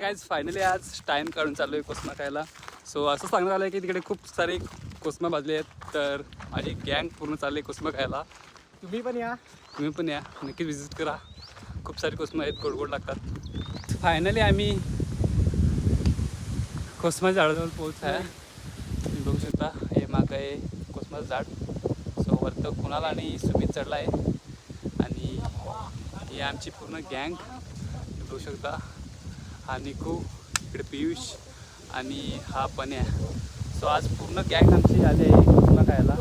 Guys finally आज time काढून चाललो आहे कोस्मा खायला. सो असं सांगण्यात आलं आहे की तिकडे खूप सारे कोस्मा भाजले आहेत, तर माझी गँग पूर्ण चालली आहे कोस्मा खायला. तुम्ही पण या, नक्कीच विजिट करा. खूप सारे कोस्मा आहेत, गोड गोड लागतात. फायनली आम्ही कोस्मा झाडाजवळ पोहोच आहे. तुम्ही बघू शकता, हे मागं आहे कोस्माचं झाड. सो वरतं कुणाल आणि सुमित चढला आहे आणि ही आमची पूर्ण गँग बघू शकता. हा निकू, इकडे पियुष आणि हा पण्या. सो आज पूर्ण गँग आमची आली आहे कोस्मा खायला.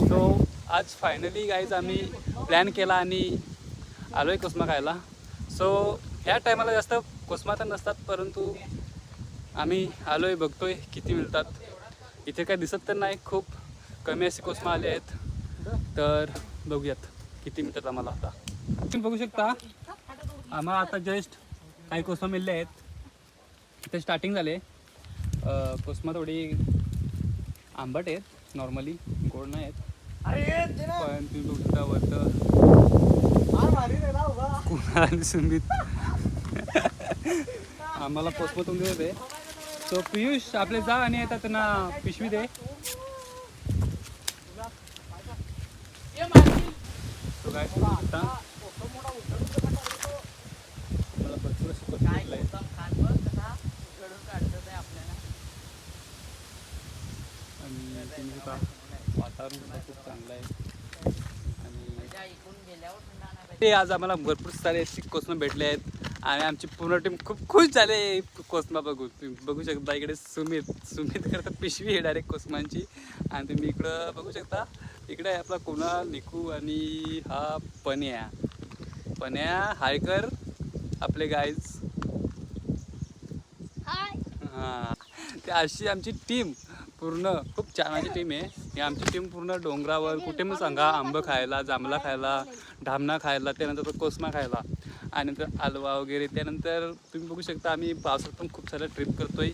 सो आज फायनली गाईज आम्ही प्लॅन केला आणि आलो आहे कोस्मा खायला. सो ह्या टायमाला जास्त कोस्मा तर नसतात, परंतु आम्ही आलो आहे, बघतो आहे किती मिळतात. इथे काय दिसत तर नाही, खूप कमी असे कोस्मा आले आहेत. तर बघूयात किती मिळतात आम्हाला. आता तुम्ही बघू शकता, आम्हाला आता जस्ट काही कोस्मा मिळले आहेत. इथे स्टार्टिंग झाले. कोस्मा थोडी आंबट आहेत, नॉर्मली गोड नाही आहेत. पण तुम्ही बघू शकता वरतं कुणाल आणि सुमित आम्हाला कोस्मा तुम्ही देत होते. सो पियुष आपले जा आणि येतात त्यांना पिशवी दे. तो काय आता मला भरपूर अशी कोस्मा भेटले आहेत. आणि तुम्ही बघा, वातावरण सुद्धा खूप चांगलं आहे. आणि ते आज आम्हाला भरपूर सारे कोस्मा भेटले आहेत आणि आमची पूर्ण टीम खूप खुश झाले कोस्मा बघून. तुम्ही बघू शकता इकडे सुमित करता पिशवी आहे डायरेक्ट कोस्मांची. आणि तुम्ही इकडं बघू शकता, इकडे आहे आपला कुणाल, निकू आणि हा पण्या हाय कर आपले गाईज. हां, ते अशी आमची टीम पूर्ण खूप छान अशी टीम आहे. ही आमची टीम पूर्ण डोंगरावर कुठे मग सांगा, आंबं खायला, जांभळा खायला, ढामणा खायला, त्यानंतर कोस्मा खायला आणि नंतर हलवा वगैरे. त्यानंतर तुम्ही बघू शकता आम्ही पावसात पण खूप साऱ्या ट्रिप करतो आहे.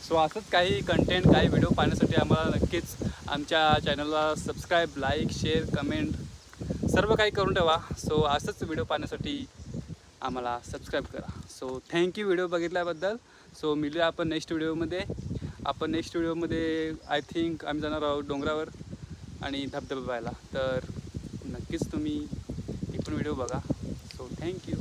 सो असंच काही कंटेंट, काही व्हिडिओ पाहण्यासाठी आम्हाला नक्कीच आमच्या चॅनलला सबस्क्राईब, लाईक, शेअर, कमेंट सर्व काही करून ठेवा. सो असंच व्हिडिओ पाहण्यासाठी आम्हाला सबस्क्राईब करा. सो थँक्यू व्हिडिओ बघितल्याबद्दल. सो मिळूया आपण नेक्स्ट व्हिडिओमध्ये. नेक्स्ट व्हिडिओमध्ये आय थिंक आम्ही जाणार आहोत डोंगरावर आणि धबधबा पाहायला. तर नक्कीच तुम्ही ही पण व्हिडिओ बघा. So thank you.